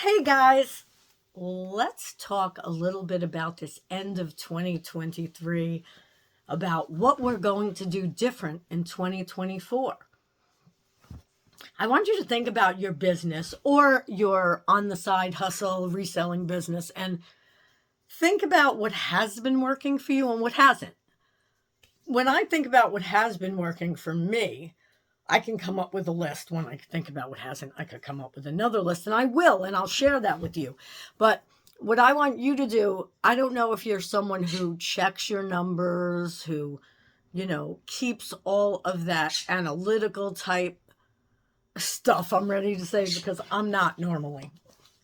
Hey guys, let's talk a little bit about this end of 2023, about what we're going to do different in 2024. I want you to think about your business or your on the side hustle reselling business and think about what has been working for you and what hasn't. When I think about what has been working for me, I can come up with a list. When I think about what hasn't, I could come up with another list, and I will, and I'll share that with you. But what I want you to do, I don't know if you're someone who checks your numbers, who, keeps all of that analytical type stuff, I'm ready to say, because I'm not normally.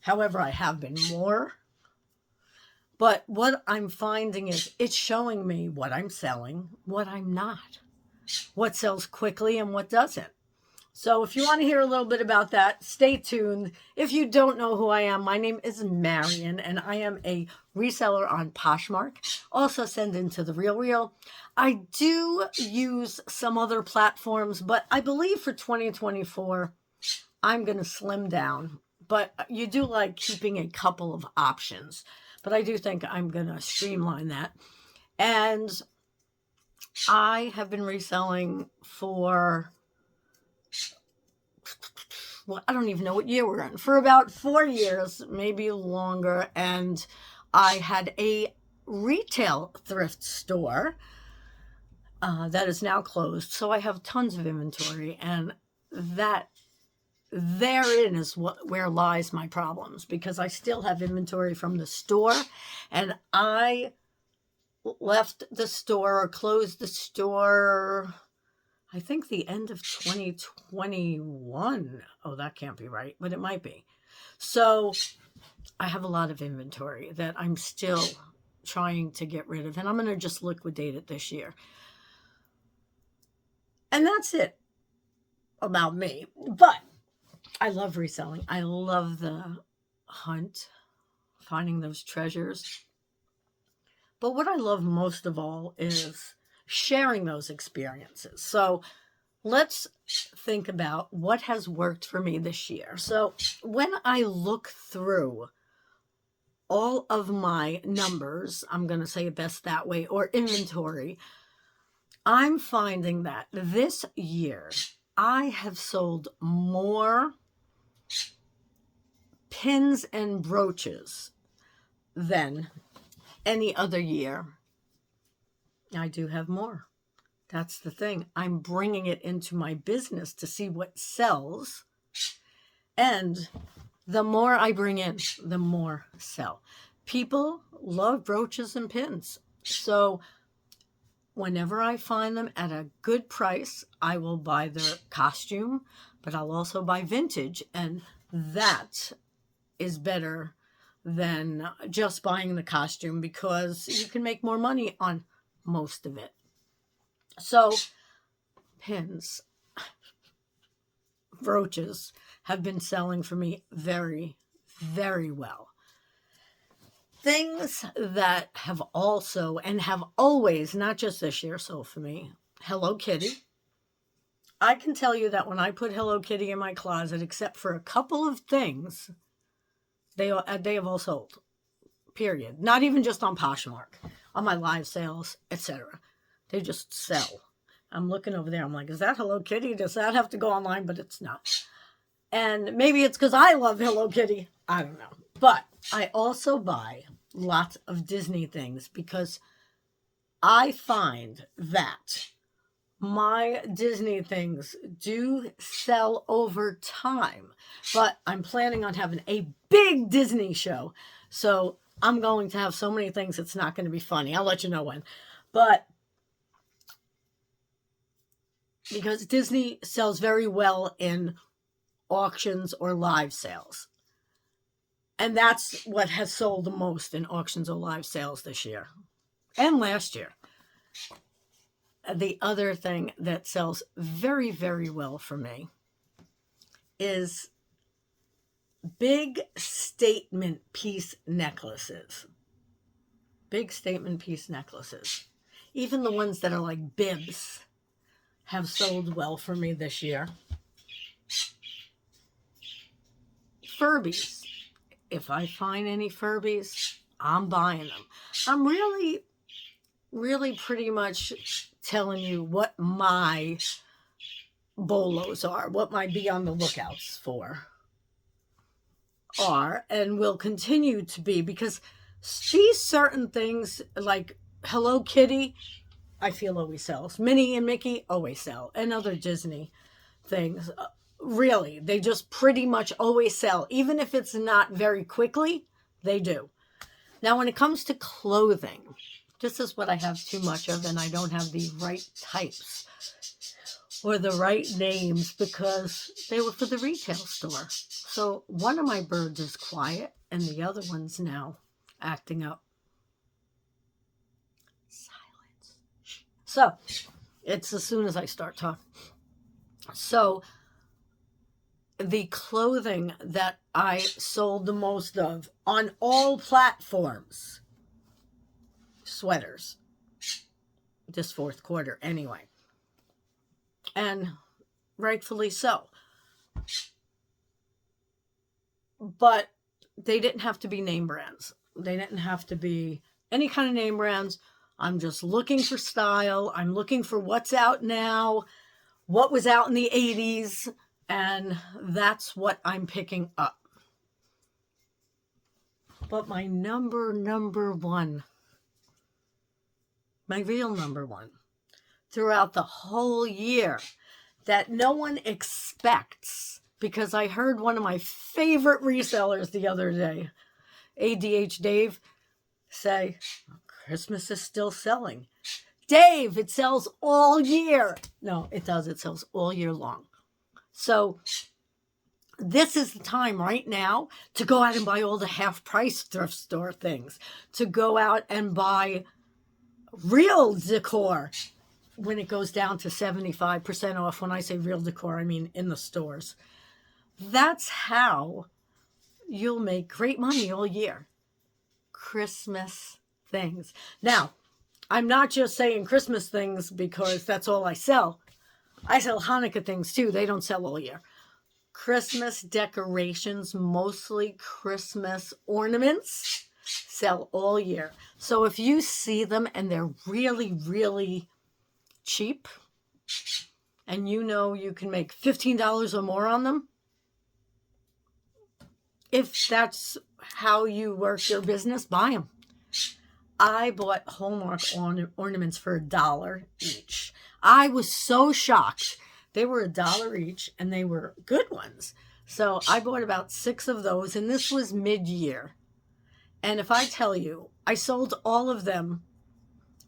However, I have been more. But what I'm finding is it's showing me what I'm selling, what I'm not, what sells quickly and what doesn't. So if you want to hear a little bit about that, stay tuned. If you don't know who I am, my name is Marion, and I am a reseller on Poshmark. Also send into the Real Real. I do use some other platforms, but I believe for 2024, I'm going to slim down. But you do like keeping a couple of options. But I do think I'm going to streamline that. And I have been reselling for, well, I don't even know what year we're in, for about 4 years, maybe longer. And I had a retail thrift store that is now closed. So I have tons of inventory, and that therein is where lies my problems, because I still have inventory from the store, and I left the store or closed the store, I think the end of 2021. Oh, that can't be right, but it might be. So I have a lot of inventory that I'm still trying to get rid of, and I'm going to just liquidate it this year. And that's it about me. But I love reselling. I love the hunt, finding those treasures. But what I love most of all is sharing those experiences. So let's think about what has worked for me this year. So when I look through all of my numbers, I'm going to say it best that way, or inventory, I'm finding that this year I have sold more pins and brooches than any other year. I do have more. That's the thing. I'm bringing it into my business to see what sells. And the more I bring in, the more sell. People love brooches and pins. So whenever I find them at a good price, I will buy their costume, but I'll also buy vintage. And that is better than just buying the costume, because you can make more money on most of it. So pins, brooches have been selling for me very, very well. Things that have also and have always, not just this year, sold for me, Hello Kitty. I can tell you that when I put Hello Kitty in my closet, except for a couple of things, they have all sold. Period. Not even just on Poshmark, on my live sales, etc. They just sell. I'm looking over there. I'm like, is that Hello Kitty? Does that have to go online? But it's not. And maybe it's because I love Hello Kitty. I don't know. But I also buy lots of Disney things, because I find that my Disney things do sell over time. But I'm planning on having a big Disney show. So I'm going to have so many things, it's not going to be funny. I'll let you know when. But because Disney sells very well in auctions or live sales. And that's what has sold the most in auctions or live sales this year and last year. The other thing that sells very, very well for me is big statement piece necklaces. Big statement piece necklaces. Even the ones that are like bibs have sold well for me this year. Furbies if I find any Furbies, I'm buying them. I'm really, really pretty much telling you what my bolos are, what my be on the lookouts for are, and will continue to be, because these certain things like Hello Kitty, I feel always sells. Minnie and Mickey always sell, and other Disney things. Really, they just pretty much always sell. Even if it's not very quickly, they do. Now, when it comes to clothing, this is what I have too much of, and I don't have the right types or the right names because they were for the retail store. So one of my birds is quiet, and the other one's now acting up. Silence. So it's as soon as I start talking. So the clothing that I sold the most of on all platforms, sweaters, this fourth quarter anyway, and rightfully so. But they didn't have to be name brands. They didn't have to be any kind of name brands. I'm just looking for style. I'm looking for what's out now, what was out in the 80s, and that's what I'm picking up. But my number one, my real number one, throughout the whole year, that no one expects, because I heard one of my favorite resellers the other day, ADH Dave, say, Christmas is still selling. Dave, it sells all year. No, it does. It sells all year long. So this is the time right now to go out and buy all the half-price thrift store things, to go out and buy real decor when it goes down to 75% off. When I say real decor, I mean in the stores. That's how you'll make great money all year. Christmas things. Now, I'm not just saying Christmas things because that's all I sell. I sell Hanukkah things too. They don't sell all year. Christmas decorations, mostly Christmas ornaments, sell all year. So if you see them and they're really, really cheap, and you know you can make $15 or more on them, if that's how you work your business, buy them. I bought Hallmark ornaments for $1 each. I was so shocked. They were $1 each, and they were good ones. So I bought about 6 of those, and this was mid-year. And if I tell you, I sold all of them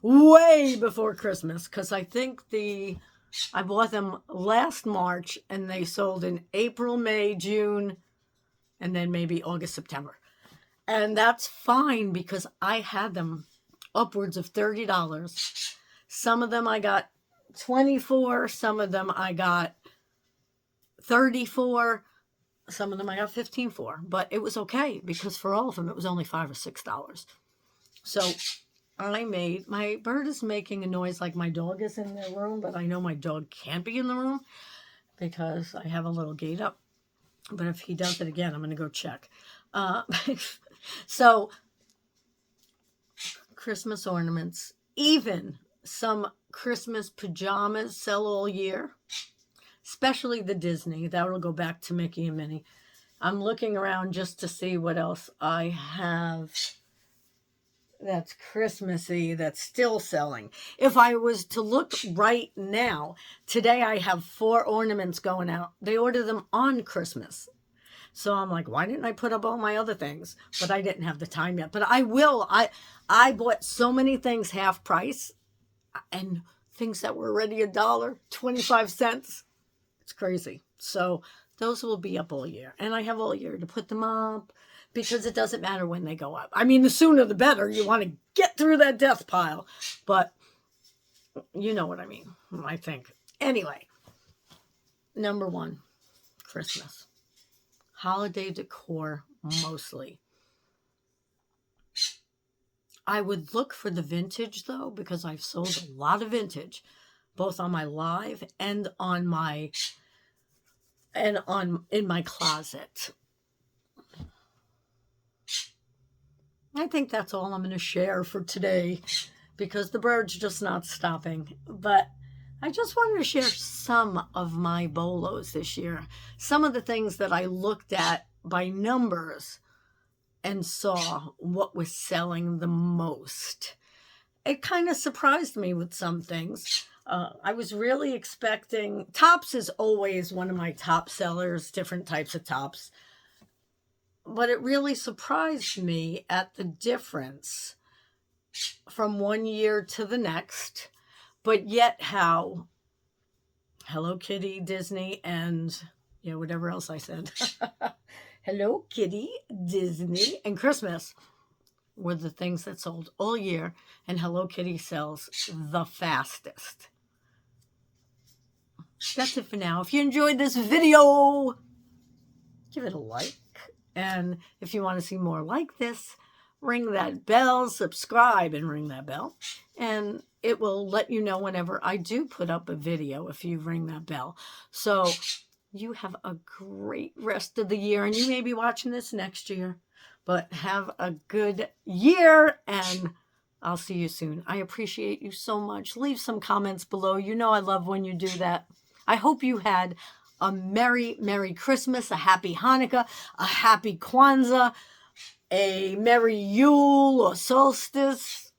way before Christmas, because I think I bought them last March, and they sold in April, May, June, and then maybe August, September. And that's fine because I had them upwards of $30. Some of them I got 24, some of them I got 34, some of them I got 15 for. But it was okay because for all of them it was only $5 or $6. So my bird is making a noise like my dog is in the room, but I know my dog can't be in the room because I have a little gate up. But if he does it again, I'm going to go check. So, Christmas ornaments, even some Christmas pajamas sell all year, especially the Disney. That will go back to Mickey and Minnie. I'm looking around just to see what else I have that's Christmassy that's still selling. If I was to look right now, today I have 4 ornaments going out. They order them on Christmas. So I'm like, why didn't I put up all my other things? But I didn't have the time yet. But I will. I bought so many things half price and things that were already $1, 25 cents. It's crazy. So those will be up all year. And I have all year to put them up because it doesn't matter when they go up. I mean, the sooner the better. You want to get through that death pile. But you know what I mean, I think. Anyway, number 1, Christmas. Holiday decor, mostly. I would look for the vintage, though, because I've sold a lot of vintage, both on my live and in my closet. I think that's all I'm going to share for today because the bird's just not stopping. But I just wanted to share some of my bolos this year. Some of the things that I looked at by numbers and saw what was selling the most. It kind of surprised me with some things. I was really expecting, tops is always one of my top sellers, different types of tops. But it really surprised me at the difference from one year to the next, but yet how Hello Kitty, Disney, and whatever else I said. Hello Kitty, Disney, and Christmas were the things that sold all year, and Hello Kitty sells the fastest. That's it for now. If you enjoyed this video, give it a like. And if you want to see more like this, ring that bell, subscribe and ring that bell. And it will let you know whenever I do put up a video if you ring that bell. So you have a great rest of the year. And you may be watching this next year. But have a good year. And I'll see you soon. I appreciate you so much. Leave some comments below. You know I love when you do that. I hope you had a Merry, Merry Christmas, a Happy Hanukkah, a Happy Kwanzaa, a Merry Yule or Solstice,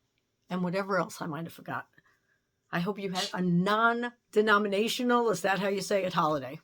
and whatever else I might have forgotten. I hope you had a non-denominational, is that how you say it, holiday.